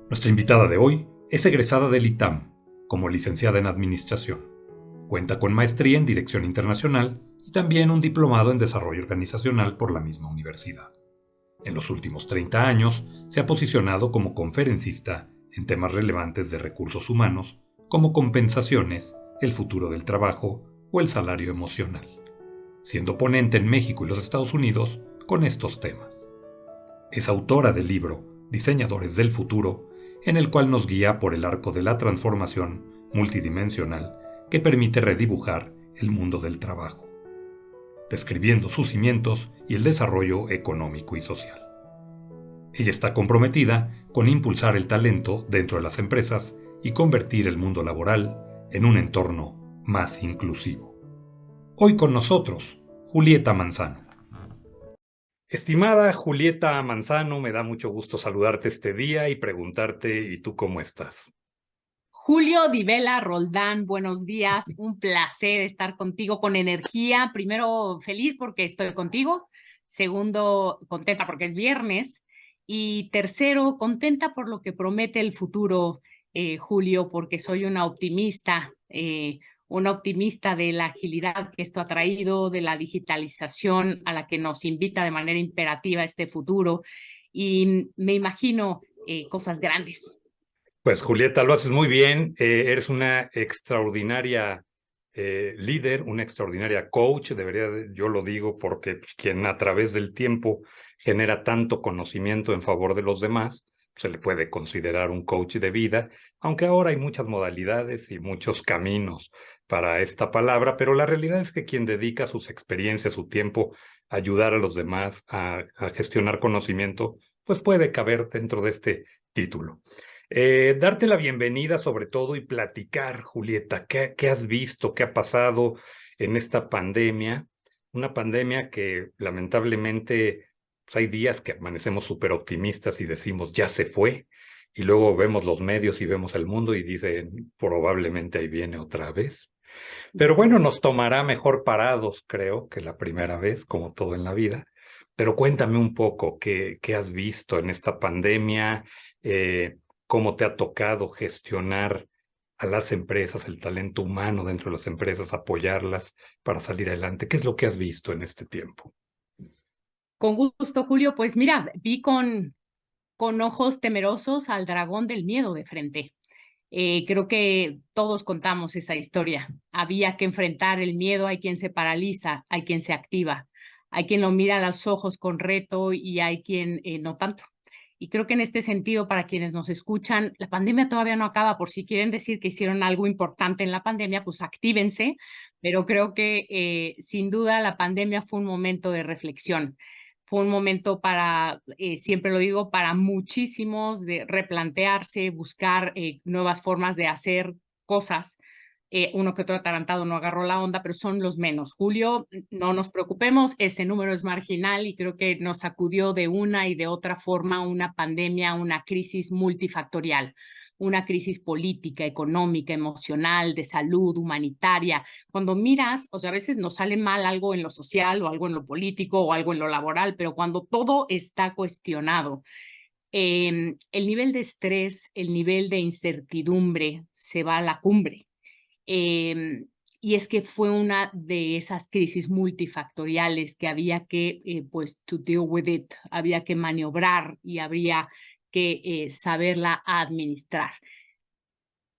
Nuestra invitada de hoy es egresada del ITAM como licenciada en Administración. Cuenta con maestría en Dirección Internacional y también un diplomado en Desarrollo Organizacional por la misma universidad. En los últimos 30 años se ha posicionado como conferencista en temas relevantes de recursos humanos, como compensaciones, el futuro del trabajo o el salario emocional, siendo ponente en México y los Estados Unidos con estos temas. Es autora del libro Diseñadores del Futuro, en el cual nos guía por el arco de la transformación multidimensional que permite redibujar el mundo del trabajo, describiendo sus cimientos y el desarrollo económico y social. Ella está comprometida con impulsar el talento dentro de las empresas y convertir el mundo laboral en un entorno más inclusivo. Hoy con nosotros, Julieta Manzano. Estimada Julieta Manzano, me da mucho gusto saludarte este día y preguntarte, ¿y tú cómo estás? Julio Di Vela Roldán, buenos días, un placer estar contigo con energía. Primero, feliz porque estoy contigo. Segundo, contenta porque es viernes. Y tercero, contenta por lo que promete el futuro, Julio, porque soy una optimista de la agilidad que esto ha traído, de la digitalización a la que nos invita de manera imperativa este futuro. Y me imagino cosas grandes. Pues Julieta, lo haces muy bien, eres una extraordinaria líder, una extraordinaria coach, yo lo digo porque pues, quien a través del tiempo genera tanto conocimiento en favor de los demás, se le puede considerar un coach de vida, aunque ahora hay muchas modalidades y muchos caminos para esta palabra, pero la realidad es que quien dedica sus experiencias, su tiempo a ayudar a los demás a gestionar conocimiento, pues puede caber dentro de este título. Darte la bienvenida sobre todo y platicar, Julieta, ¿qué has visto, qué ha pasado en esta pandemia? Una pandemia que lamentablemente pues, hay días que amanecemos súper optimistas y decimos, ya se fue, y luego vemos los medios y vemos el mundo y dicen, probablemente ahí viene otra vez. Pero bueno, nos tomará mejor parados, creo, que la primera vez, como todo en la vida. Pero cuéntame un poco, ¿qué has visto en esta pandemia? ¿Cómo te ha tocado gestionar a las empresas, el talento humano dentro de las empresas, apoyarlas para salir adelante? ¿Qué es lo que has visto en este tiempo? Con gusto, Julio. Pues mira, vi con ojos temerosos al dragón del miedo de frente. Creo que todos contamos esa historia. Había que enfrentar el miedo, hay quien se paraliza, hay quien se activa, hay quien lo mira a los ojos con reto y hay quien no tanto. Y creo que en este sentido, para quienes nos escuchan, la pandemia todavía no acaba. Por si quieren decir que hicieron algo importante en la pandemia, pues actívense. Pero creo que sin duda la pandemia fue un momento de reflexión. Fue un momento para, siempre lo digo, para muchísimos de replantearse, buscar nuevas formas de hacer cosas. Uno que otro atarantado no agarró la onda, pero son los menos. Julio, no nos preocupemos, ese número es marginal y creo que nos sacudió de una y de otra forma una pandemia, una crisis multifactorial, una crisis política, económica, emocional, de salud, humanitaria. Cuando miras, o sea, a veces nos sale mal algo en lo social o algo en lo político o algo en lo laboral, pero cuando todo está cuestionado, el nivel de estrés, el nivel de incertidumbre se va a la cumbre. Eh, y es que fue una de esas crisis multifactoriales que había que, pues, to deal with it, había que maniobrar y habría que saberla administrar.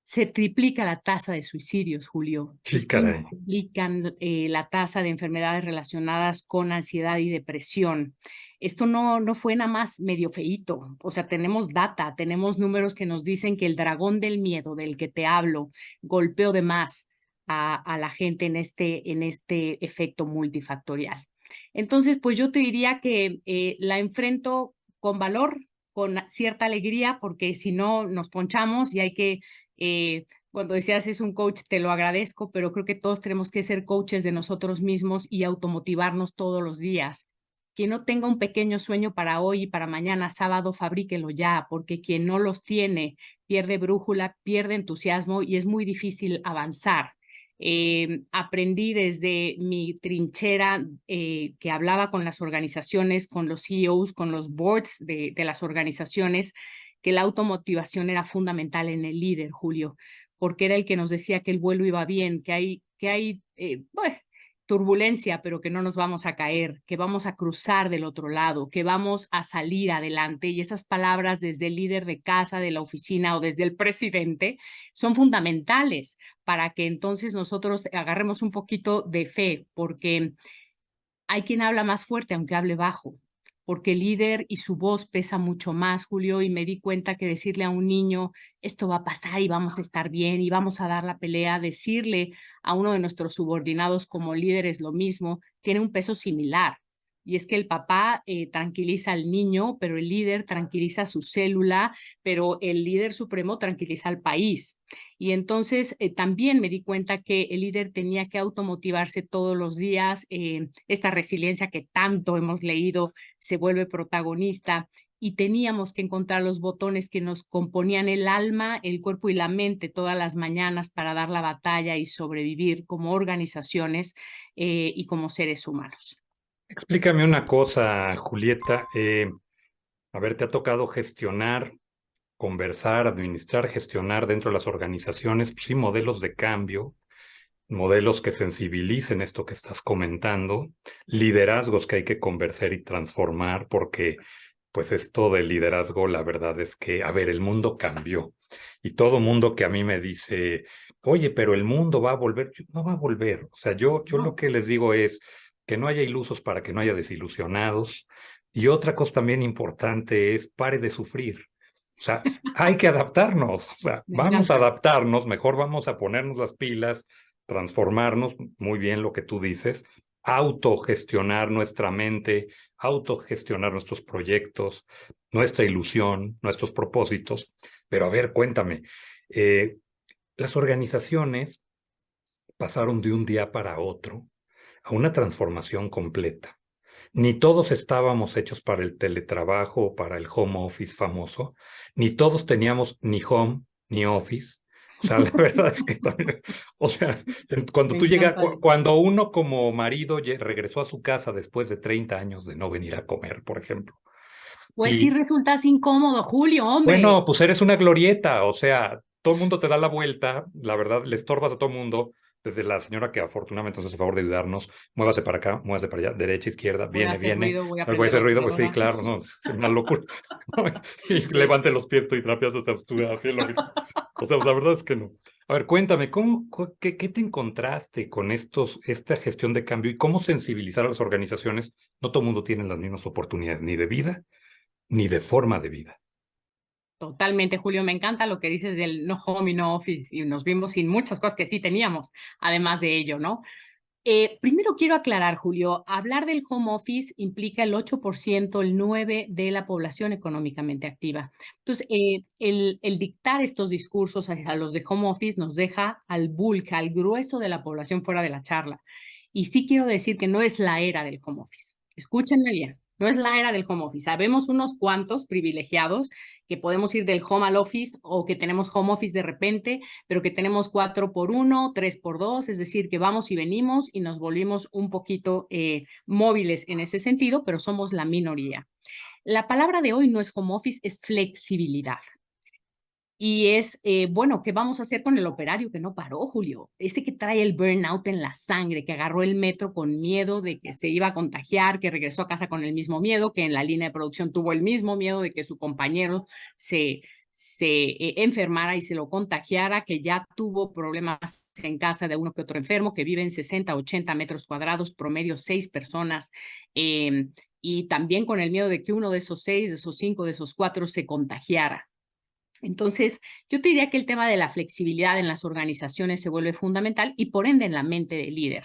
Se triplica la tasa de suicidios, Julio. Se Sí, caray. quintuplican la tasa de enfermedades relacionadas con ansiedad y depresión. Esto no fue nada más medio feíto. O sea, tenemos data, tenemos números que nos dicen que el dragón del miedo del que te hablo golpeó de más a la gente en este efecto multifactorial. Entonces, pues yo te diría que la enfrento con valor, con cierta alegría, porque si no nos ponchamos y hay que cuando decías es un coach, te lo agradezco, pero creo que todos tenemos que ser coaches de nosotros mismos y automotivarnos todos los días. Quien no tenga un pequeño sueño para hoy y para mañana sábado, fabríquelo ya, porque quien no los tiene pierde brújula, pierde entusiasmo y es muy difícil avanzar. Aprendí desde mi trinchera que hablaba con las organizaciones, con los CEOs, con los boards de las organizaciones, que la automotivación era fundamental en el líder, Julio, porque era el que nos decía que el vuelo iba bien, que hay bueno, turbulencia, pero que no nos vamos a caer, que vamos a cruzar del otro lado, que vamos a salir adelante. Y esas palabras desde el líder de casa, de la oficina o desde el presidente son fundamentales para que entonces nosotros agarremos un poquito de fe, porque hay quien habla más fuerte aunque hable bajo, porque el líder y su voz pesa mucho más, Julio, y me di cuenta que decirle a un niño, esto va a pasar y vamos a estar bien y vamos a dar la pelea, decirle a uno de nuestros subordinados como líder es lo mismo, tiene un peso similar. Y es que el papá tranquiliza al niño, pero el líder tranquiliza a su célula, pero el líder supremo tranquiliza al país. Y entonces también me di cuenta que el líder tenía que automotivarse todos los días, esta resiliencia que tanto hemos leído se vuelve protagonista y teníamos que encontrar los botones que nos componían el alma, el cuerpo y la mente todas las mañanas para dar la batalla y sobrevivir como organizaciones y como seres humanos. Explícame una cosa, Julieta. A ver, ¿te ha tocado gestionar, conversar, administrar, gestionar dentro de las organizaciones, pues sí, modelos de cambio, modelos que sensibilicen esto que estás comentando, liderazgos que hay que convencer y transformar, porque pues esto del liderazgo, la verdad es que, a ver, el mundo cambió y todo mundo que a mí me dice, oye, pero el mundo va a volver, no va a volver. O sea, yo lo No, que les digo es que no haya ilusos para que no haya desilusionados. Y otra cosa también importante es pare de sufrir. O sea, hay que adaptarnos. O sea, me vamos a encanta. adaptarnos, mejor vamos a ponernos las pilas, transformarnos, muy bien lo que tú dices, autogestionar nuestra mente, autogestionar nuestros proyectos, nuestra ilusión, nuestros propósitos. Pero a ver, cuéntame, eh, las organizaciones pasaron de un día para otro a una transformación completa. Ni todos estábamos hechos para el teletrabajo o para el home office famoso, ni todos teníamos ni home ni office. O sea, la verdad es que también, o sea, cuando Me tú llegas, encanta eso. cuando uno como marido regresó a su casa después de 30 años de no venir a comer, por ejemplo, Pues sí y resultas incómodo, Julio, hombre. bueno, pues eres una glorieta, o sea, todo el mundo te da la vuelta, la verdad, le estorbas a todo el mundo, desde la señora que afortunadamente nos hace el favor de ayudarnos, muévase para acá, muévase para allá, derecha, izquierda, Voy a viene, hacer viene, ruido, voy a voy a prender la hacer ruido, pues sí, aspiradora. claro, no, es una locura. Y Sí. levante los pies, estoy trapeando, estuve así lo mismo. O sea, la verdad es que no. A ver, cuéntame, qué te encontraste con esta gestión de cambio y cómo sensibilizar a las organizaciones? No todo el mundo tiene las mismas oportunidades, ni de vida, ni de forma de vida. Totalmente, Julio, me encanta lo que dices del no home y no office y nos vimos sin muchas cosas que sí teníamos, además de ello, ¿no? Primero quiero aclarar, Julio, hablar del home office implica el 8%, el 9% de la población económicamente activa. Entonces, el dictar estos discursos a los de home office nos deja al bulk, al grueso de la población fuera de la charla. Y sí quiero decir que no es la era del home office. Escúchenme bien, no es la era del home office. Sabemos unos cuantos privilegiados que podemos ir del home al office o que tenemos home office de repente, pero que tenemos 4x1, 3x2, es decir, que vamos y venimos y nos volvimos un poquito móviles en ese sentido, pero somos la minoría. La palabra de hoy no es home office, es flexibilidad. Y es, bueno, ¿qué vamos a hacer con el operario que no paró, Julio? Ese que trae el burnout en la sangre, que agarró el metro con miedo de que se iba a contagiar, que regresó a casa con el mismo miedo, que en la línea de producción tuvo el mismo miedo de que su compañero se enfermara y se lo contagiara, que ya tuvo problemas en casa de uno que otro enfermo, que vive en 60, 80 metros cuadrados, promedio 6 personas, y también con el miedo de que uno de esos 6, de esos 5, de esos 4 se contagiara. Entonces, yo te diría que el tema de la flexibilidad en las organizaciones se vuelve fundamental y por ende en la mente del líder.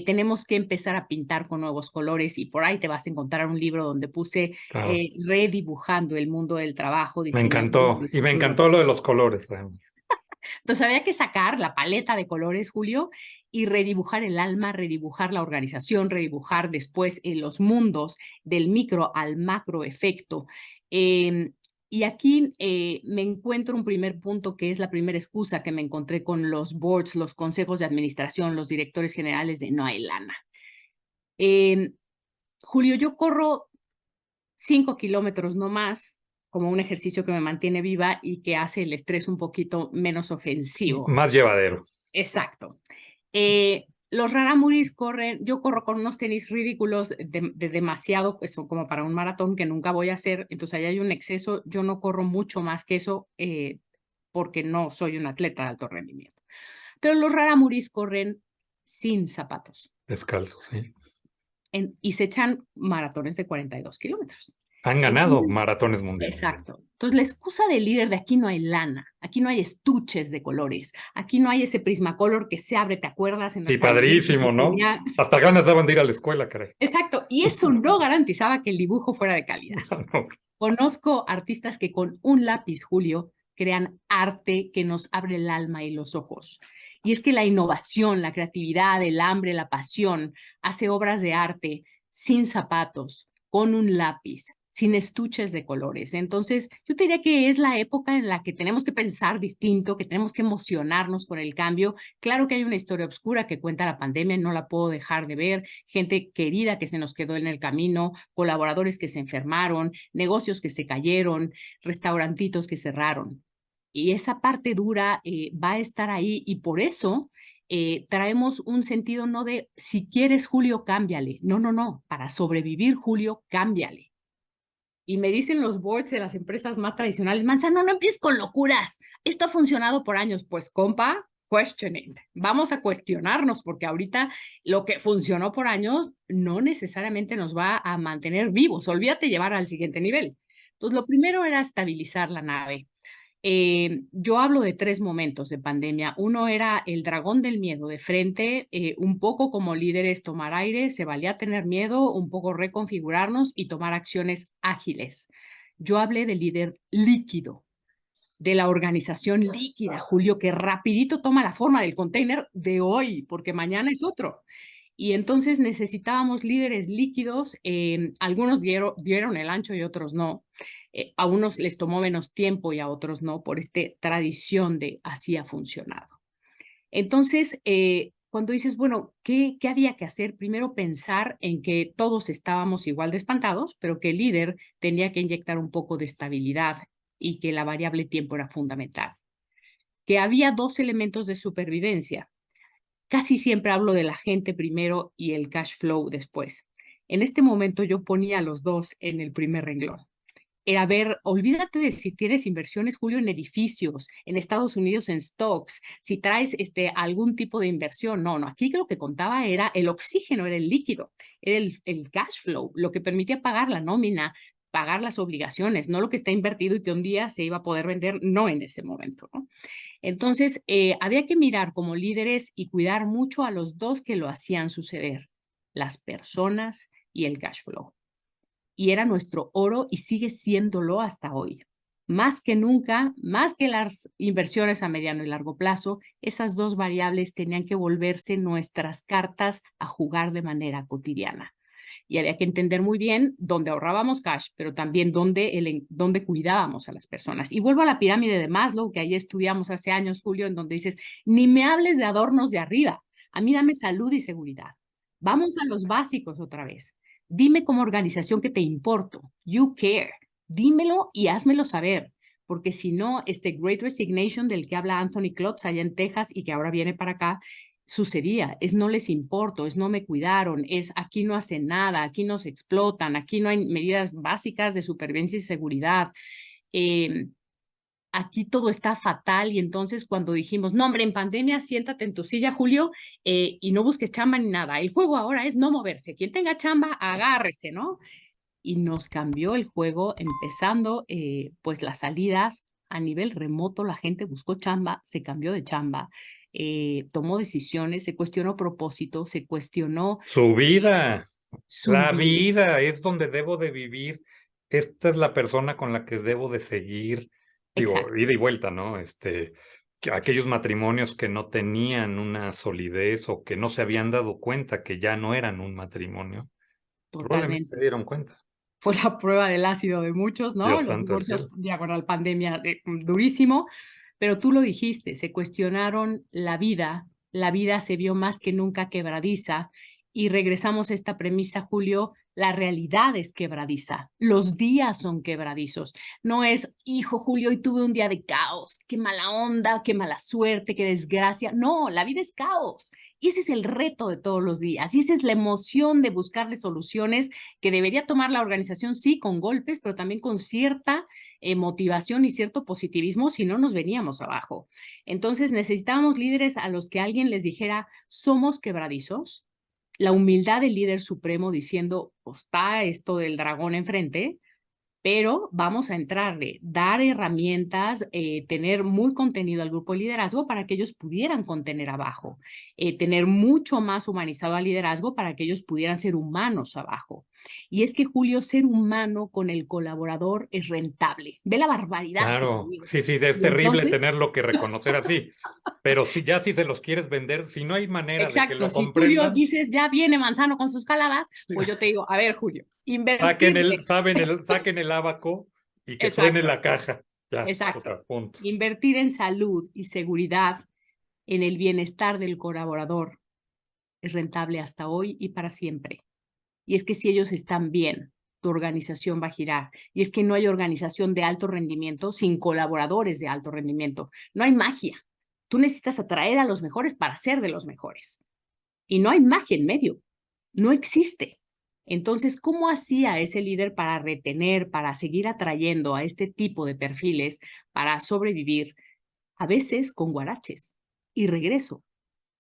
Tenemos que empezar a pintar con nuevos colores y por ahí te vas a encontrar un libro donde puse Claro. redibujando el mundo del trabajo, Me diseñando encantó, y me encantó lo de los colores, además. entonces había que sacar la paleta de colores, Julio, y redibujar el alma, redibujar la organización, redibujar después los mundos del micro al macro efecto. Y aquí me encuentro un primer punto que es la primera excusa que me encontré con los boards, los consejos de administración, los directores generales de no hay lana. Julio, yo corro 5 kilómetros no más como un ejercicio que me mantiene viva y que hace el estrés un poquito menos ofensivo. Más llevadero. Exacto. Los raramuris corren, yo corro con unos tenis ridículos de demasiado, pues, como para un maratón que nunca voy a hacer, entonces ahí hay un exceso, yo no corro mucho más que eso porque no soy un atleta de alto rendimiento. Pero los raramuris corren sin zapatos Descalzo, sí. y se echan maratones de 42 kilómetros. Han ganado maratones mundiales. Exacto. Entonces, la excusa del líder de aquí no hay lana, aquí no hay estuches de colores, aquí no hay ese Prismacolor que se abre, ¿te acuerdas? Sí, padrísimo, ¿no? Hasta ganas daban de ir a la escuela, caray. Exacto, y eso no garantizaba que el dibujo fuera de calidad. No. Conozco artistas que con un lápiz, Julio, crean arte que nos abre el alma y los ojos. Y es que la innovación, la creatividad, el hambre, la pasión, hace obras de arte sin zapatos, con un lápiz, sin estuches de colores. Entonces, yo te diría que es la época en la que tenemos que pensar distinto, que tenemos que emocionarnos por el cambio. Claro que hay una historia oscura que cuenta la pandemia, no la puedo dejar de ver. Gente querida que se nos quedó en el camino, colaboradores que se enfermaron, negocios que se cayeron, restaurantitos que cerraron. Y esa parte dura va a estar ahí y por eso traemos un sentido no de si quieres, Julio, cámbiale. No, no, no. Para sobrevivir, Julio, cámbiale. Y me dicen los boards de las empresas más tradicionales, Manzano, no empieces con locuras. Esto ha funcionado por años. Pues, compa, questioning. Vamos a cuestionarnos porque ahorita lo que funcionó por años no necesariamente nos va a mantener vivos. Olvídate llevar al siguiente nivel. Entonces, lo primero era estabilizar la nave. Yo hablo de 3 momentos de pandemia. Uno era el dragón del miedo de frente, un poco como líderes tomar aire, se valía tener miedo, un poco reconfigurarnos y tomar acciones ágiles. Yo hablé del líder líquido, de la organización líquida, Julio, que rapidito toma la forma del container de hoy, porque mañana es otro. Y entonces necesitábamos líderes líquidos, algunos dieron el ancho y otros no. A unos les tomó menos tiempo y a otros no, por esta tradición de así ha funcionado. Entonces, cuando dices, bueno, ¿qué había que hacer? Primero pensar en que todos estábamos igual de espantados, pero que el líder tenía que inyectar un poco de estabilidad y que la variable tiempo era fundamental. Que había 2 elementos de supervivencia. Casi siempre hablo de la gente primero y el cash flow después. En este momento yo ponía los dos en el primer renglón. Era ver, olvídate de si tienes inversiones, Julio, en edificios, en Estados Unidos en stocks, si traes algún tipo de inversión. No, aquí lo que contaba era el oxígeno, era el líquido, era el cash flow, lo que permitía pagar la nómina, pagar las obligaciones, no lo que está invertido y que un día se iba a poder vender, no en ese momento, ¿no? Entonces, había que mirar como líderes y cuidar mucho a los dos que lo hacían suceder, las personas y el cash flow. Y era nuestro oro y sigue siéndolo hasta hoy. Más que nunca, más que las inversiones a mediano y largo plazo, esas 2 variables tenían que volverse nuestras cartas a jugar de manera cotidiana. Y había que entender muy bien dónde ahorrábamos cash, pero también dónde cuidábamos a las personas. Y vuelvo a la pirámide de Maslow, que ahí estudiamos hace años, Julio, en donde dices, ni me hables de adornos de arriba, a mí dame salud y seguridad. Vamos a los básicos otra vez. Dime como organización que te importo, you care, dímelo y házmelo saber, porque si no, este Great Resignation del que habla Anthony Klotz allá en Texas y que ahora viene para acá, sucedía, es no les importo, es no me cuidaron, es aquí no hacen nada, aquí nos explotan, aquí no hay medidas básicas de supervivencia y seguridad. Aquí todo está fatal y entonces cuando dijimos, no hombre, en pandemia siéntate en tu silla, Julio, y no busques chamba ni nada. El juego ahora es no moverse. Quien tenga chamba, agárrese, ¿no? Y nos cambió el juego empezando pues las salidas a nivel remoto, la gente buscó chamba, se cambió de chamba, tomó decisiones, se cuestionó propósito, se cuestionó su vida. su La vida. vida es donde debo de vivir. Esta es la persona con la que debo de seguir. Digo, Exacto, ida y vuelta, ¿no? Aquellos matrimonios que no tenían una solidez o que no se habían dado cuenta que ya no eran un matrimonio, probablemente se totalmente. dieron cuenta. Fue la prueba del ácido de muchos, ¿no? Dios Los santo del divorcios cielo. diagonal pandemia, durísimo, pero tú lo dijiste, se cuestionaron la vida se vio más que nunca quebradiza Y regresamos a esta premisa, Julio, la realidad es quebradiza, los días son quebradizos. No es, hijo Julio, hoy tuve un día de caos, qué mala onda, qué mala suerte, qué desgracia. No, la vida es caos. Y ese es el reto de todos los días. Y esa es la emoción de buscarle soluciones que debería tomar la organización, sí, con golpes, pero también con cierta motivación y cierto positivismo, si no nos veníamos abajo. Entonces necesitábamos líderes a los que alguien les dijera, somos quebradizos, la humildad del líder supremo diciendo, pues, está esto del dragón enfrente, pero vamos a entrarle, dar herramientas, tener muy contenido al grupo de liderazgo para que ellos pudieran contener abajo, tener mucho más humanizado al liderazgo para que ellos pudieran ser humanos abajo. Y es que, Julio, ser humano con el colaborador es rentable. Ve la barbaridad que te Claro, digo. sí, sí, es Y terrible entonces, tenerlo que reconocer así, pero si ya si se los quieres vender, si no hay manera de que exacto, lo si Julio comprendan, dices, ya viene Manzano con sus caladas, pues yo te digo, a ver, Julio, saquen el abaco y que suene exacto, la caja. Ya, o exacto. sea, punto. Invertir en salud y seguridad, en el bienestar del colaborador, es rentable hasta hoy y para siempre. Y es que si ellos están bien, tu organización va a girar. Y es que no hay organización de alto rendimiento sin colaboradores de alto rendimiento. No hay magia. Tú necesitas atraer a los mejores para ser de los mejores. Y no hay magia en medio. No existe. Entonces, ¿cómo hacía ese líder para retener, para seguir atrayendo a este tipo de perfiles, para sobrevivir? A veces con guaraches. Y regreso,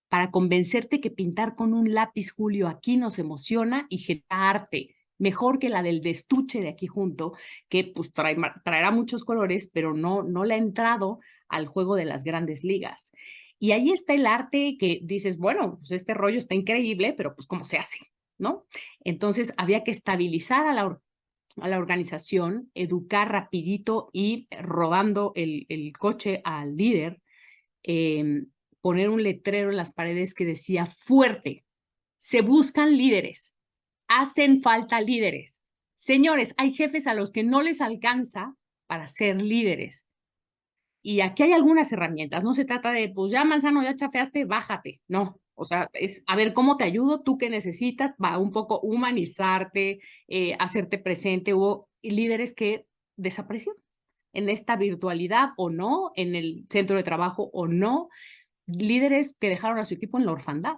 para convencerte que pintar con un lápiz, Julio, aquí nos emociona y genera arte, mejor que la del destuche de aquí junto, que pues traerá muchos colores, pero no le ha entrado al juego de las grandes ligas. Y ahí está el arte que dices, bueno, pues este rollo está increíble, pero pues ¿cómo se hace? ¿No? Entonces había que estabilizar a la organización, educar rapidito y rodando el coche al líder, eh, poner un letrero en las paredes que decía fuerte, se buscan líderes, hacen falta líderes. Señores, hay jefes a los que no les alcanza para ser líderes. Y aquí hay algunas herramientas, no se trata de, pues ya Manzano, ya chafeaste, bájate, no. O sea, es a ver cómo te ayudo, tú qué necesitas, va un poco humanizarte, hacerte presente. Hubo líderes que desaparecieron en esta virtualidad o no, en el centro de trabajo o no, líderes que dejaron a su equipo en la orfandad.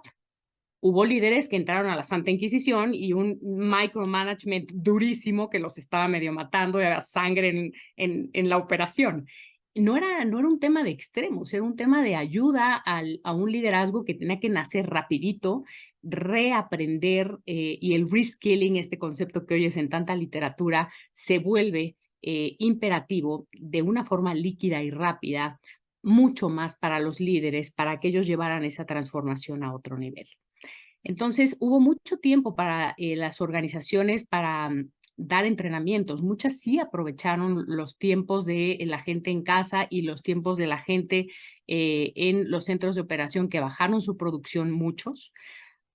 Hubo líderes que entraron a la Santa Inquisición y un micromanagement durísimo que los estaba medio matando, era sangre en la operación. No era un tema de extremos, era un tema de ayuda a un liderazgo que tenía que nacer rapidito, reaprender, y el reskilling, este concepto que oyes en tanta literatura, se vuelve imperativo de una forma líquida y rápida, mucho más para los líderes, para que ellos llevaran esa transformación a otro nivel. Entonces, hubo mucho tiempo para las organizaciones para dar entrenamientos. Muchas sí aprovecharon los tiempos de la gente en casa y los tiempos de la gente en los centros de operación que bajaron su producción, muchos,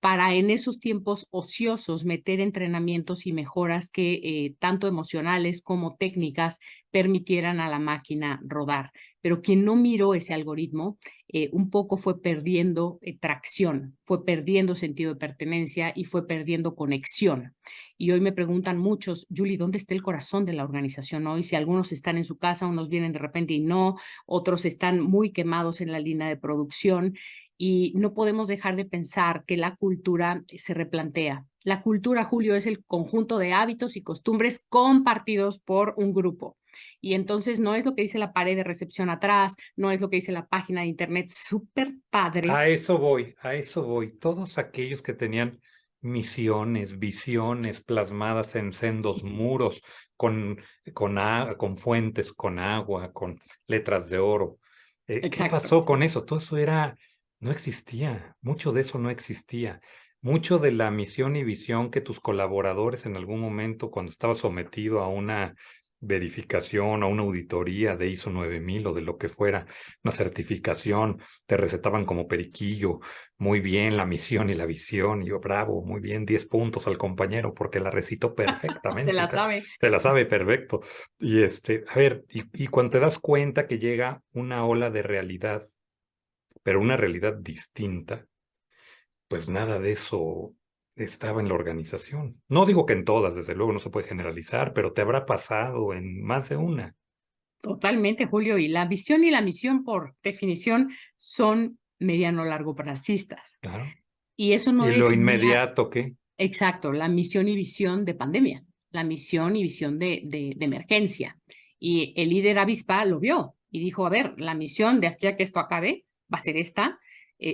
para en esos tiempos ociosos meter entrenamientos y mejoras que tanto emocionales como técnicas permitieran a la máquina rodar. Pero quien no miró ese algoritmo, un poco fue perdiendo tracción, fue perdiendo sentido de pertenencia y fue perdiendo conexión. Y hoy me preguntan muchos, Julie, ¿dónde está el corazón de la organización hoy? Si algunos están en su casa, unos vienen de repente y no, otros están muy quemados en la línea de producción. Y no podemos dejar de pensar que la cultura se replantea. La cultura, Julio, es el conjunto de hábitos y costumbres compartidos por un grupo. Y entonces no es lo que dice la pared de recepción atrás, no es lo que dice la página de internet, súper padre. A eso voy, a eso voy. Todos aquellos que tenían misiones, visiones plasmadas en sendos muros, con fuentes, con agua, con letras de oro. ¿Qué Exacto. pasó con eso? Todo eso no existía. Mucho de eso no existía. Mucho de la misión y visión que tus colaboradores en algún momento, cuando estabas sometido a una verificación, a una auditoría de ISO 9000 o de lo que fuera, una certificación, te recetaban como periquillo, muy bien la misión y la visión, y yo, bravo, muy bien, 10 puntos al compañero porque la recitó Se perfectamente, la sabe. se la sabe perfecto. Y a ver, y cuando te das cuenta que llega una ola de realidad, pero una realidad distinta, pues nada de eso estaba en la organización. No digo que en todas, desde luego no se puede generalizar, pero te habrá pasado en más de una. Totalmente, Julio. Y la visión y la misión, por definición, son mediano-largo placistas. Claro. Y eso no Y lo definía inmediato, ¿qué? exacto la misión y visión de pandemia, la misión y visión de emergencia. Y el líder avispa lo vio y dijo, a ver, la misión de aquí a que esto acabe va a ser esta,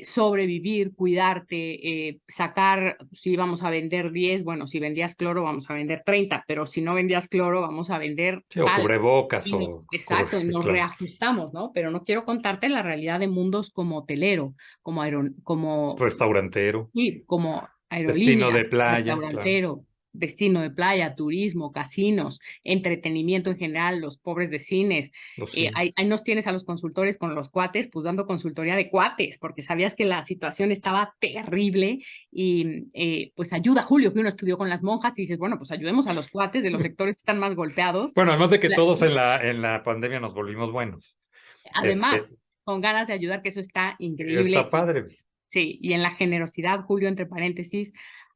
sobrevivir, cuidarte, sacar, si vamos a vender 10, bueno, si vendías cloro vamos a vender 30, pero si no vendías cloro vamos a vender Sí, o tal. cubrebocas Y no, o exacto, sí, nos claro. reajustamos, ¿no? Pero no quiero contarte la realidad de mundos como hotelero, como Restaurantero, sí, como destino de aerolíneas, playa, claro. restaurantero, destino de playa, turismo, casinos, entretenimiento en general, los pobres de cines. Los Ahí cines. nos tienes a los consultores con los cuates, pues dando consultoría de cuates, porque sabías que la situación estaba terrible y pues ayuda, Julio, que uno estudió con las monjas y dices, bueno, pues ayudemos a los cuates de los sectores que están más golpeados. Bueno, además de que La- todos en la pandemia nos volvimos buenos. Este, Además, con ganas de ayudar, que eso está está increíble. padre. Sí, y en la generosidad, Julio, entre paréntesis,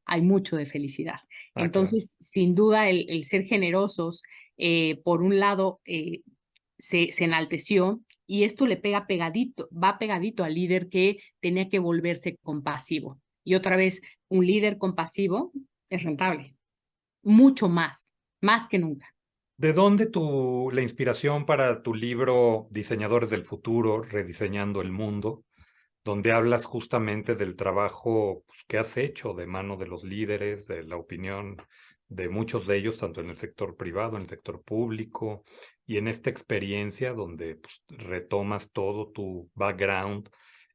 hay mucho de felicidad. Ah, claro. Entonces, sin duda, el ser generosos, por un lado, se enalteció y esto le pega pegadito, va pegadito al líder que tenía que volverse compasivo. Y otra vez, un líder compasivo es rentable, mucho más que nunca. ¿De dónde la inspiración para tu libro Diseñadores del Futuro, Rediseñando el Mundo, donde hablas justamente del trabajo pues, que has hecho de mano de los líderes, de la opinión de muchos de ellos, tanto en el sector privado, en el sector público, y en esta experiencia donde pues, retomas todo tu background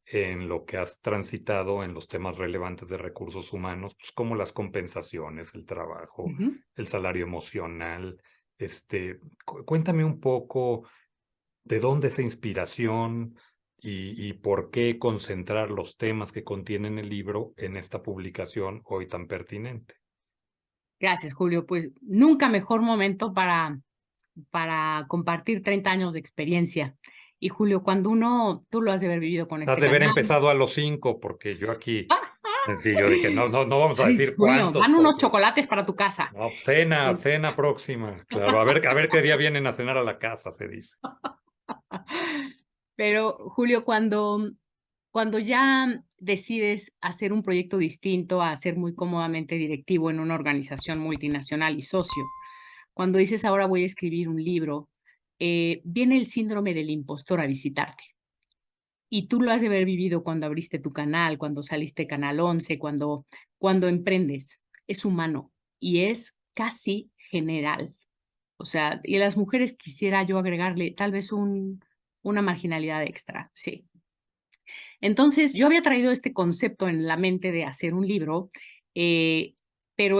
en lo que has transitado en los temas relevantes de recursos humanos, pues, como las compensaciones, el trabajo, Ujú. el salario emocional? Cuéntame un poco de dónde esa inspiración y por qué concentrar los temas que contienen el libro en esta publicación hoy tan pertinente. Gracias, Julio. Pues nunca mejor momento para compartir 30 años de experiencia. Y Julio, cuando tú lo has de haber vivido con Has este de haber canal. empezado a los 5, porque yo aquí, sí, yo dije, no, no, no vamos a Ay, decir Julio, cuántos, van unos porque chocolates para tu casa. no, cena próxima, claro, a ver qué día vienen a cenar a la casa, se dice. Pero, Julio, cuando ya decides hacer un proyecto distinto a ser muy cómodamente directivo en una organización multinacional y socio, cuando dices ahora voy a escribir un libro, viene el síndrome del impostor a visitarte. Y tú lo has de haber vivido cuando abriste tu canal, cuando saliste Canal 11, cuando emprendes. Es humano y es casi general. O sea, y a las mujeres quisiera yo agregarle tal vez una marginalidad extra, sí. Entonces, yo había traído este concepto en la mente de hacer un libro, eh, pero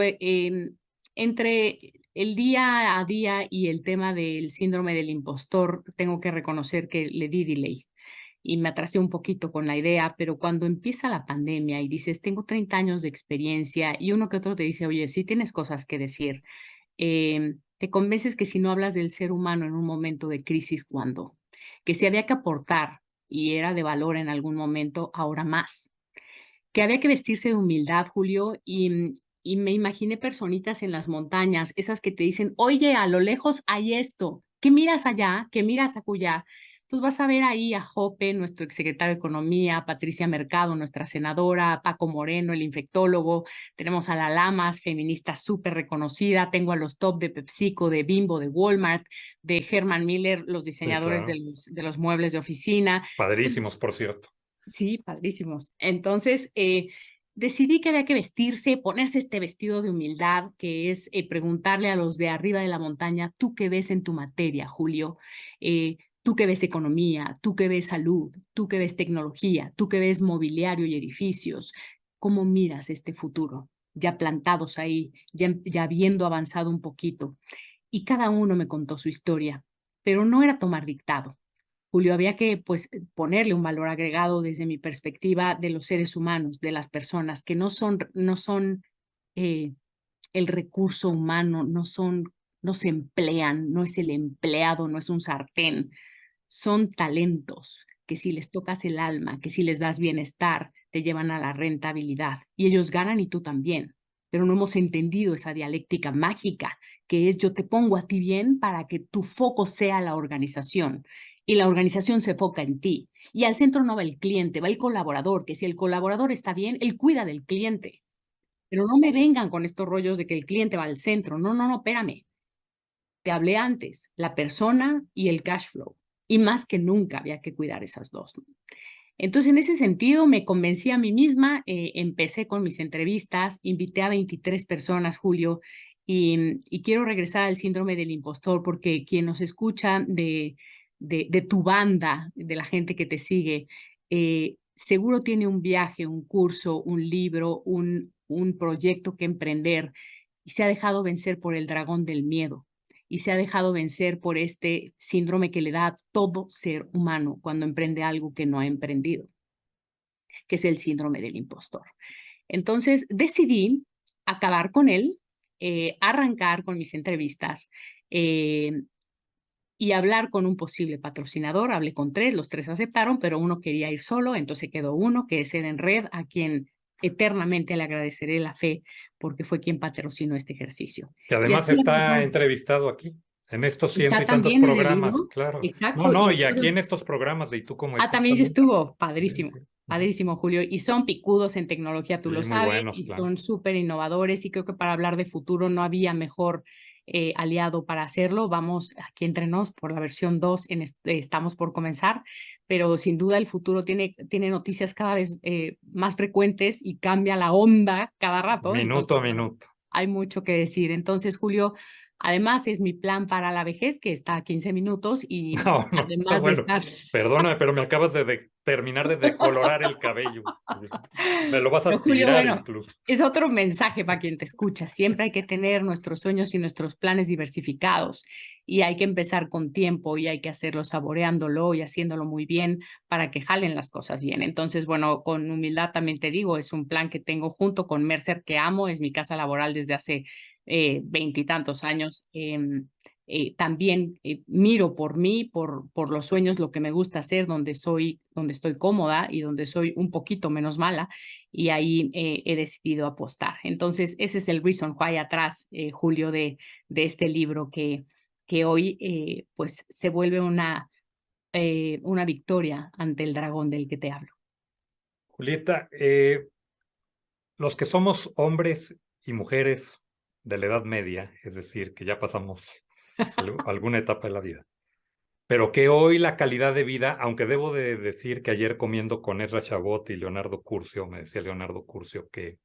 entre el día a día y el tema del síndrome del impostor, tengo que reconocer que le di delay y me atrasé un poquito con la idea, pero cuando empieza la pandemia y dices, tengo 30 años de experiencia y uno que otro te dice, oye, sí tienes cosas que decir, te convences que si no hablas del ser humano en un momento de crisis, ¿cuándo? Que si había que aportar y era de valor en algún momento, ahora más. Que había que vestirse de humildad, Julio, y me imaginé personitas en las montañas, esas que te dicen, oye, a lo lejos hay esto, ¿qué miras allá? ¿Qué miras acullá? Pues vas a ver ahí a Jope, nuestro exsecretario de Economía, Patricia Mercado, nuestra senadora, Paco Moreno, el infectólogo, tenemos a la Lamas, feminista súper reconocida, tengo a los top de PepsiCo, de Bimbo, de Walmart, de Herman Miller, los Sí, diseñadores claro. de los muebles de oficina. Entonces, Padrísimos, por cierto. sí, padrísimos. Entonces, decidí que había que vestirse, ponerse este vestido de humildad, que es preguntarle a los de arriba de la montaña, ¿tú qué ves en tu materia, Julio? ¿Tú qué ves economía? ¿Tú qué ves salud? ¿Tú qué ves tecnología? ¿Tú qué ves mobiliario y edificios? ¿Cómo miras este futuro? Ya plantados ahí, ya habiendo avanzado un poquito. Y cada uno me contó su historia, pero no era tomar dictado. Julio, había que pues ponerle un valor agregado desde mi perspectiva de los seres humanos, de las personas, que no son eh, el recurso humano, no se emplean, no es el empleado, no es un sartén, son talentos que si les tocas el alma, que si les das bienestar, te llevan a la rentabilidad y ellos ganan y tú también. pero no hemos entendido esa dialéctica mágica, que es yo te pongo a ti bien para que tu foco sea la organización y la organización se enfoca en ti. Y al centro no va el cliente, va el colaborador, que si el colaborador está bien, él cuida del cliente. Pero no me vengan con estos rollos de que el cliente va al centro. No, no, no, espérame. Te hablé antes, la persona y el cash flow. Y más que nunca había que cuidar esas dos. Entonces, en ese sentido, me convencí a mí misma, empecé con mis entrevistas, invité a 23 personas, Julio, y quiero regresar al síndrome del impostor, porque quien nos escucha de tu banda, de la gente que te sigue, seguro tiene un viaje, un curso, un libro, un proyecto que emprender, y se ha dejado vencer por el dragón del miedo y se ha dejado vencer por este síndrome que le da a todo ser humano cuando emprende algo que no ha emprendido, que es el síndrome del impostor. Entonces decidí acabar con él, arrancar con mis entrevistas y hablar con un posible patrocinador. Hablé con tres, los tres aceptaron, pero uno quería ir solo, entonces quedó uno, que es Eden Red, a quien eternamente le agradeceré la fe porque fue quien patrocinó este ejercicio. Que Y además así está entrevistado aquí, en estos ciento está y tantos también en el programas, libro. claro. No, Exacto, no, y y aquí en estos programas de ¿Y tú cómo estás también también? estuvo Sí, padrísimo, sí. Ujú. padrísimo, Julio. Y son picudos en tecnología, tú Sí, lo muy sabes, buenos, y claro. son súper innovadores. Y creo que para hablar de futuro no había mejor aliado para hacerlo. Vamos aquí entre nos por la versión 2, estamos por comenzar, pero sin duda el futuro tiene noticias cada vez más frecuentes y cambia la onda cada rato. Minuto Entonces, a bueno, minuto. hay mucho que decir. Entonces, Julio, además es mi plan para la vejez, que está a 15 minutos y No, no, además de bueno, estar perdóname, pero me acabas de terminar de decolorar el cabello. Me lo vas Pero a Julio, tirar bueno, incluso. es otro mensaje para quien te escucha. Siempre hay que tener nuestros sueños y nuestros planes diversificados y hay que empezar con tiempo y hay que hacerlo saboreándolo y haciéndolo muy bien para que jalen las cosas bien. Entonces, bueno, con humildad también te digo, es un plan que tengo junto con Mercer, que amo, es mi casa laboral desde hace veintitantos años. También miro por mí, por los sueños, lo que me gusta hacer, donde estoy cómoda y donde soy un poquito menos mala, y ahí he decidido apostar. Entonces, ese es el reason why atrás, Julio, de este libro que hoy pues se vuelve una victoria ante el dragón del que te hablo. Julieta, los que somos hombres y mujeres de la edad media, es decir, que ya pasamos alguna etapa de la vida, pero que hoy la calidad de vida, aunque debo de decir que ayer comiendo con Ezra Chabot y Leonardo Curcio, me decía Leonardo Curcio que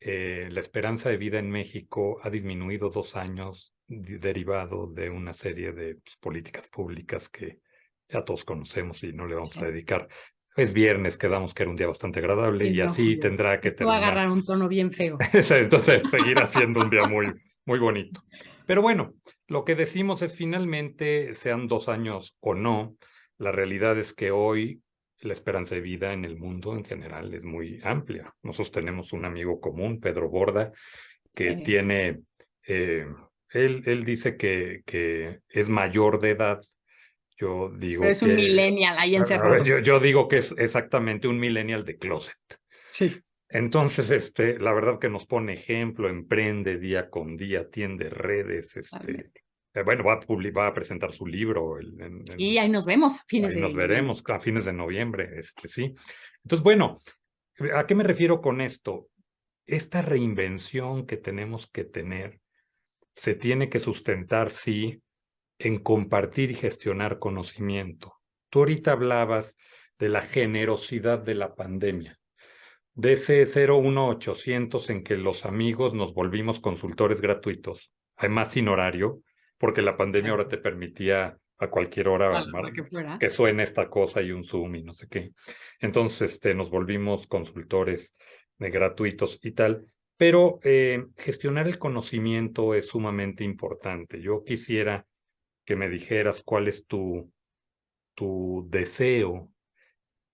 la esperanza de vida en México ha disminuido 2 años derivado de una serie de pues, políticas públicas que ya todos conocemos y no le vamos a Sí. dedicar. Es viernes, quedamos que era un día bastante agradable Y y no, así Julio, tendrá que esto va a terminar. agarrar un tono bien feo. Entonces seguirá siendo un día muy, muy bonito. Pero bueno, lo que decimos es finalmente, sean 2 años o no, la realidad es que hoy la esperanza de vida en el mundo en general es muy amplia. Nosotros tenemos un amigo común, Pedro Borda, que tiene, eh, él dice que es mayor de edad. Yo Pero digo es un que, millennial ahí a ver, encerrado. yo digo que es exactamente un millennial de closet. Sí. Entonces, la verdad que nos pone ejemplo, emprende día con día, tiende redes, Totalmente. bueno, va a presentar su libro, Y ahí nos vemos fines ahí de nos noviembre. veremos a fines de noviembre, sí. Entonces, bueno, ¿a qué me refiero con esto? Esta reinvención que tenemos que tener se tiene que sustentar, sí, en compartir y gestionar conocimiento. Tú ahorita hablabas de la generosidad de la pandemia, de ese 01800 en que los amigos nos volvimos consultores gratuitos, además sin horario, porque la pandemia ahora te permitía a cualquier hora A la hora que fuera. que suene esta cosa y un Zoom y no sé qué. Entonces, nos volvimos consultores gratuitos y tal. Pero gestionar el conocimiento es sumamente importante. Yo quisiera que me dijeras cuál es tu deseo,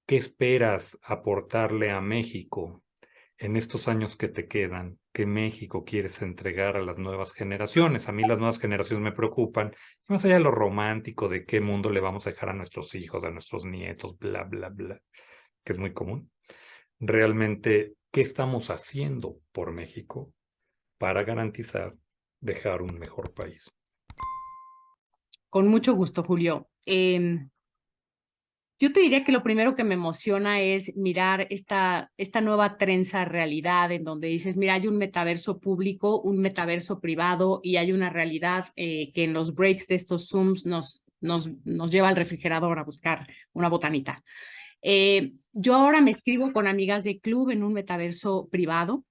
qué esperas aportarle a México en estos años que te quedan, qué México quieres entregar a las nuevas generaciones. A mí las nuevas generaciones me preocupan, más allá de lo romántico de qué mundo le vamos a dejar a nuestros hijos, a nuestros nietos, bla, bla, bla, que es muy común. Realmente, ¿qué estamos haciendo por México para garantizar dejar un mejor país? Con mucho gusto, Julio. Yo te diría que lo primero que me emociona es mirar esta nueva trenza realidad en donde dices, mira, hay un metaverso público, un metaverso privado y hay una realidad que en los breaks de estos Zooms nos lleva al refrigerador a buscar una botanita. Yo ahora me escribo con amigas de club en un metaverso privado.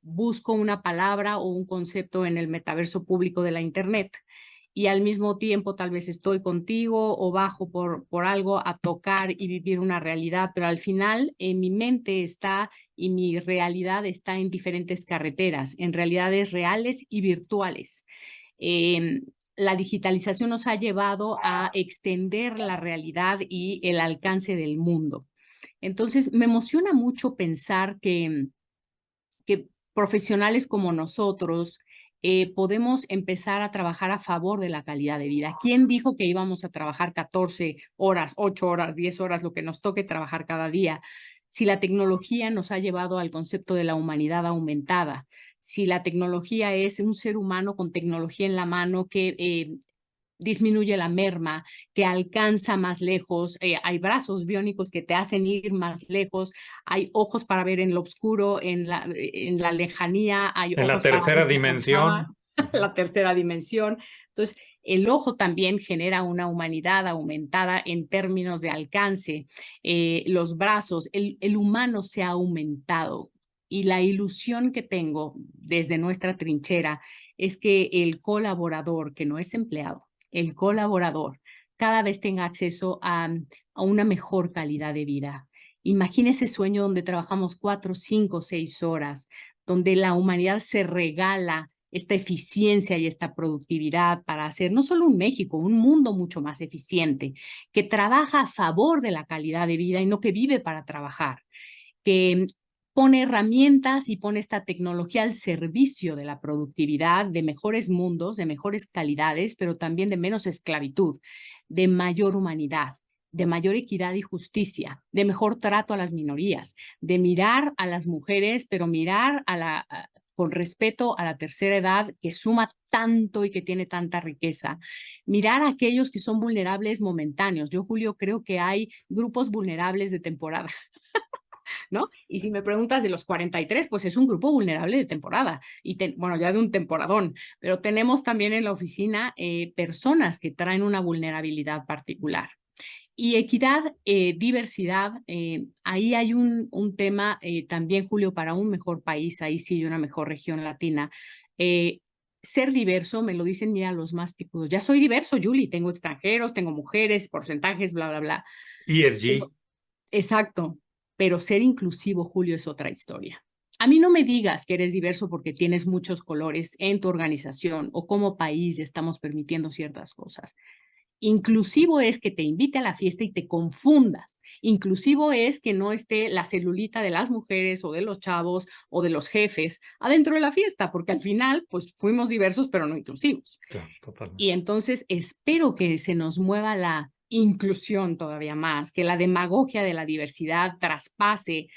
Busco una palabra o un concepto en el metaverso público de la Internet y al mismo tiempo tal vez estoy contigo o bajo por algo a tocar y vivir una realidad, pero al final mi mente está y mi realidad está en diferentes carreteras, en realidades reales y virtuales. Eh, la digitalización nos ha llevado a extender la realidad y el alcance del mundo. Entonces, me emociona mucho pensar que profesionales como nosotros podemos empezar a trabajar a favor de la calidad de vida. ¿Quién dijo que íbamos a trabajar 14 horas, 8 horas, 10 horas, lo que nos toque trabajar cada día? Si la tecnología nos ha llevado al concepto de la humanidad aumentada, si la tecnología es un ser humano con tecnología en la mano que disminuye la merma, que alcanza más lejos, hay brazos biónicos que te hacen ir más lejos, hay ojos para ver en lo oscuro, en la lejanía, hay En la ojos para tercera vista cansada, dimensión. la tercera dimensión. Entonces, el ojo también genera una humanidad aumentada en términos de alcance. Los brazos, el humano se ha aumentado. Y la ilusión que tengo desde nuestra trinchera es que el colaborador, que no es empleado, el colaborador cada vez tenga acceso a una mejor calidad de vida. Imagina ese sueño donde trabajamos 4, 5, 6 horas, donde la humanidad se regala esta eficiencia y esta productividad para hacer no solo un México, un mundo mucho más eficiente, que trabaja a favor de la calidad de vida y no que vive para trabajar, que pone herramientas y pone esta tecnología al servicio de la productividad, de mejores mundos, de mejores calidades, pero también de menos esclavitud, de mayor humanidad, de mayor equidad y justicia, de mejor trato a las minorías, de mirar a las mujeres, pero mirar con respeto a la tercera edad que suma tanto y que tiene tanta riqueza. Mirar a aquellos que son vulnerables momentáneos. Yo, Julio, creo que hay grupos vulnerables de temporada. ¿No? Y si me preguntas de los 43, pues es un grupo vulnerable de temporada, y bueno, ya de un temporadón, pero tenemos también en la oficina personas que traen una vulnerabilidad particular. Y equidad, diversidad, ahí hay un tema también, Julio, para un mejor país, ahí sí, una mejor región latina. Ser diverso, me lo dicen, mira, los más picudos. Ya soy diverso, Julie, tengo extranjeros, tengo mujeres, porcentajes, bla, bla, bla. ESG. Exacto, pero ser inclusivo, Julio, es otra historia. A mí no me digas que eres diverso porque tienes muchos colores en tu organización o como país ya estamos permitiendo ciertas cosas. Inclusivo es que te invite a la fiesta y te confundas. Inclusivo es que no esté la celulita de las mujeres o de los chavos o de los jefes adentro de la fiesta, porque al final, pues fuimos diversos, pero no inclusivos. Claro, totalmente. Y entonces espero que se nos mueva la inclusión todavía más, que la demagogia de la diversidad traspase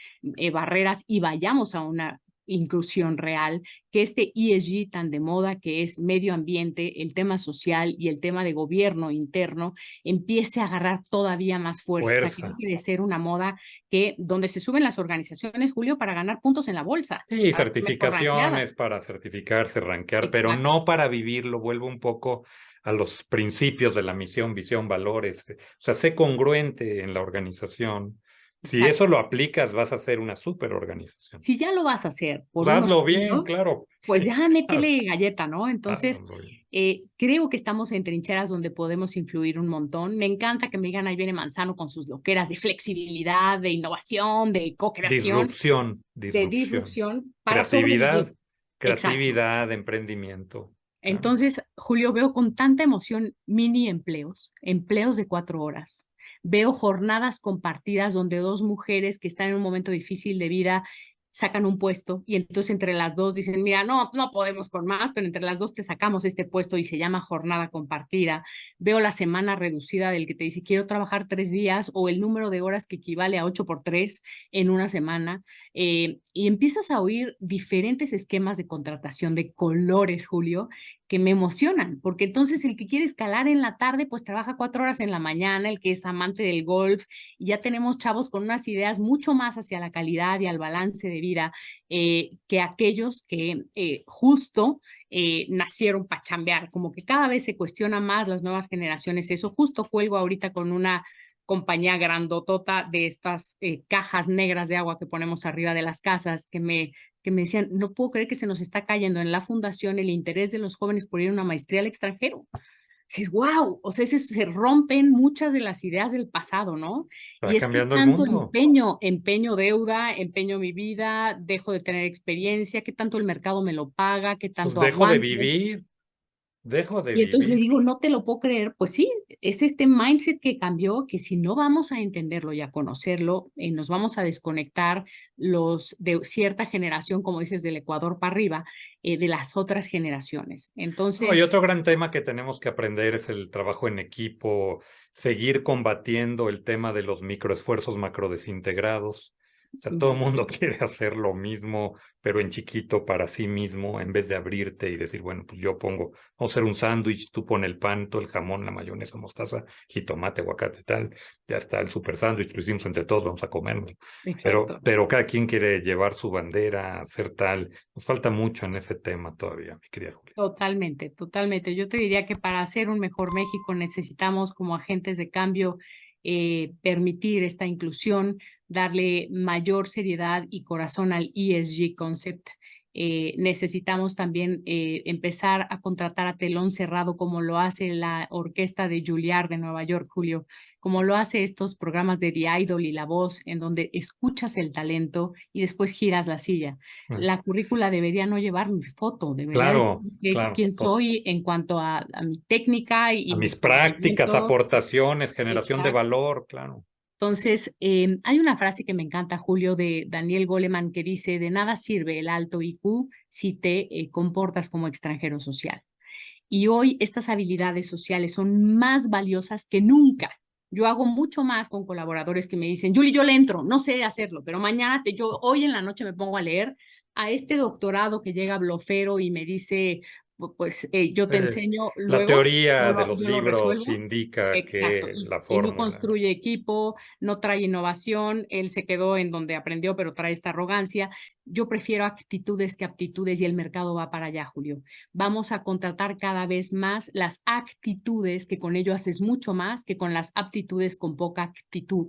barreras y vayamos a una inclusión real, que este ESG tan de moda que es medio ambiente, el tema social y el tema de gobierno interno empiece a agarrar todavía más fuerza. O sea, que Fuerza. tiene que ser una moda que donde se suben las organizaciones, Julio, para ganar puntos en la bolsa, Sí, para ser mejor rankeada. certificaciones para certificarse, rankear, pero Exacto. no para vivirlo. Vuelvo un poco a los principios de la misión, visión, valores. O sea, sé congruente en la organización. Si eso Exacto. lo aplicas, vas a ser una súper organización. Si ya lo vas a hacer por Pues unos hazlo bien, años, claro. pues Sí, ya métele galleta, ¿no? Entonces, hazlo bien. creo que estamos en trincheras donde podemos influir un montón. Me encanta que me digan, ahí viene Manzano con sus loqueras de flexibilidad, de innovación, de co-creación, Disrupción, de disrupción. disrupción para Creatividad, sobrevivir. Exacto. creatividad, emprendimiento. Claro. Entonces, Julio, veo con tanta emoción mini empleos, empleos de 4 horas. Veo jornadas compartidas donde dos mujeres que están en un momento difícil de vida sacan un puesto y entonces entre las dos dicen, mira, no, no podemos con más, pero entre las dos te sacamos este puesto y se llama jornada compartida. Veo la semana reducida del que te dice, quiero trabajar 3 días o el número de horas que equivale a 8 por 3 en una semana. Y empiezas a oír diferentes esquemas de contratación de colores, Julio, que me emocionan, porque entonces el que quiere escalar en la tarde, pues trabaja 4 horas en la mañana, el que es amante del golf, y ya tenemos chavos con unas ideas mucho más hacia la calidad y al balance de vida que aquellos que justo nacieron para chambear, como que cada vez se cuestiona más las nuevas generaciones eso. Justo cuelgo ahorita con una compañía grandotota de estas cajas negras de agua que ponemos arriba de las casas, que me decían, no puedo creer que se nos está cayendo en la fundación el interés de los jóvenes por ir a una maestría al extranjero. Dices, wow, o sea, se rompen muchas de las ideas del pasado, ¿no? Va Y es que cambiando el tanto mundo. empeño deuda, empeño mi vida, dejo de tener experiencia, qué tanto el mercado me lo paga, qué Pues tanto aguanto. dejo de Y entonces le vivir. digo, no te lo puedo creer. Pues sí, es este mindset que cambió, que si no vamos a entenderlo y a conocerlo, nos vamos a desconectar los de cierta generación, como dices, del Ecuador para arriba, de las otras generaciones. No, y Entonces, otro gran tema que tenemos que aprender es el trabajo en equipo, seguir combatiendo el tema de los microesfuerzos macrodesintegrados. O sea, todo el mundo quiere hacer lo mismo, pero en chiquito para sí mismo, en vez de abrirte y decir, bueno, pues yo pongo, vamos a hacer un sándwich, tú pon el pan, tú el jamón, la mayonesa, mostaza, jitomate, aguacate, tal, ya está el super sándwich, lo hicimos entre todos, vamos a comerlo. exacto. Pero cada quien quiere llevar su bandera, hacer tal. Nos falta mucho en ese tema todavía, mi querida Julia. Totalmente, totalmente. Yo te diría que para hacer un mejor México necesitamos como agentes de cambio permitir esta inclusión, darle mayor seriedad y corazón al ESG concept. Necesitamos también empezar a contratar a telón cerrado como lo hace la orquesta de Juilliard de Nueva York, Julio, como lo hace estos programas de The Idol y La Voz, en donde escuchas el talento y después giras la silla. Mm. La currícula debería no llevar mi foto, debería decir Claro, claro. quién soy en cuanto a mi técnica A y mis mis prácticas, conocimientos. aportaciones, generación de Exacto. valor, claro. Entonces, hay una frase que me encanta, Julio, de Daniel Goleman, que dice, de nada sirve el alto IQ si te comportas como extranjero social. Y hoy estas habilidades sociales son más valiosas que nunca. Yo hago mucho más con colaboradores que me dicen, Julie, yo le entro, no sé hacerlo, pero mañana, yo hoy en la noche me pongo a leer a este doctorado que llega blofero y me dice, pues yo te Eh, enseño, la luego teoría de los yo lo libros resuelvo. indica Exacto, que la y no fórmula. construye equipo, no trae innovación, él se quedó en donde aprendió, pero trae esta arrogancia. Yo prefiero actitudes que aptitudes y el mercado va para allá, Julio. Vamos a contratar cada vez más las actitudes, que con ello haces mucho más que con las aptitudes con poca actitud.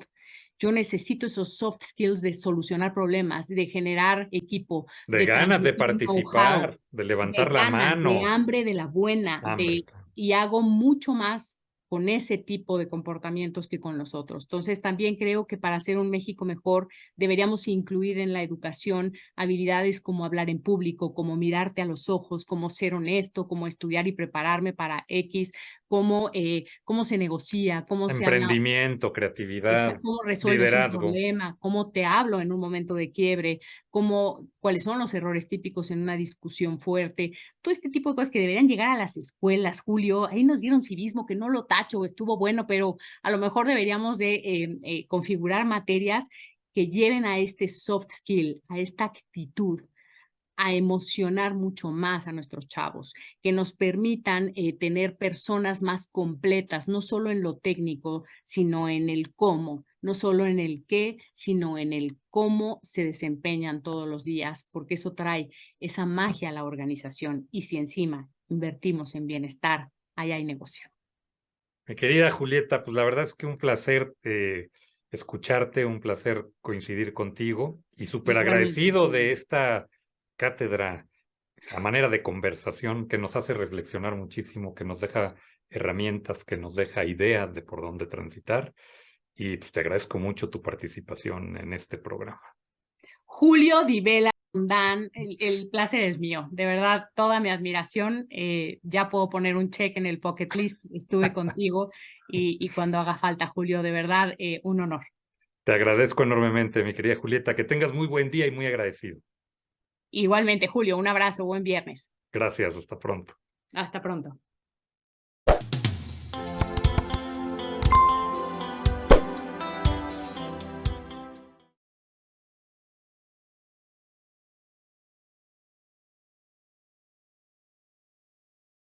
Yo necesito esos soft skills de solucionar problemas, de generar equipo, De de ganas de transmitir know-how, participar, de levantar de la ganas, de mano. hambre, de la buena, Hambre. y hago mucho más con ese tipo de comportamientos que con los otros. Entonces, también creo que para hacer un México mejor deberíamos incluir en la educación habilidades como hablar en público, como mirarte a los ojos, como ser honesto, como estudiar y prepararme para X, cómo se negocia, cómo se habla, Emprendimiento, creatividad, cómo resuelves un liderazgo. problema, cómo te hablo en un momento de quiebre, cuáles son los errores típicos en una discusión fuerte, todo este tipo de cosas que deberían llegar a las escuelas, Julio. Ahí nos dieron civismo, que no lo tacho, estuvo bueno, pero a lo mejor deberíamos de configurar materias que lleven a este soft skill, a esta actitud, a emocionar mucho más a nuestros chavos, que nos permitan tener personas más completas, no solo en lo técnico, sino en el cómo, no solo en el qué, sino en el cómo se desempeñan todos los días, porque eso trae esa magia a la organización. Y si encima invertimos en bienestar, ahí hay negocio. Mi querida Julieta, pues la verdad es que un placer escucharte, un placer coincidir contigo y súper Igualmente. agradecido de esta cátedra a manera de conversación que nos hace reflexionar muchísimo, que nos deja herramientas, que nos deja ideas de por dónde transitar y pues te agradezco mucho tu participación en este programa. Julio Di Vela, Dan, el placer es mío, de verdad, toda mi admiración. Ya puedo poner un check en el bucket list, estuve contigo y cuando haga falta, Julio, de verdad, un honor. Te agradezco enormemente, mi querida Julieta. Que tengas muy buen día y muy agradecido. Igualmente, Julio, un abrazo, buen viernes. Gracias, hasta pronto. Hasta pronto.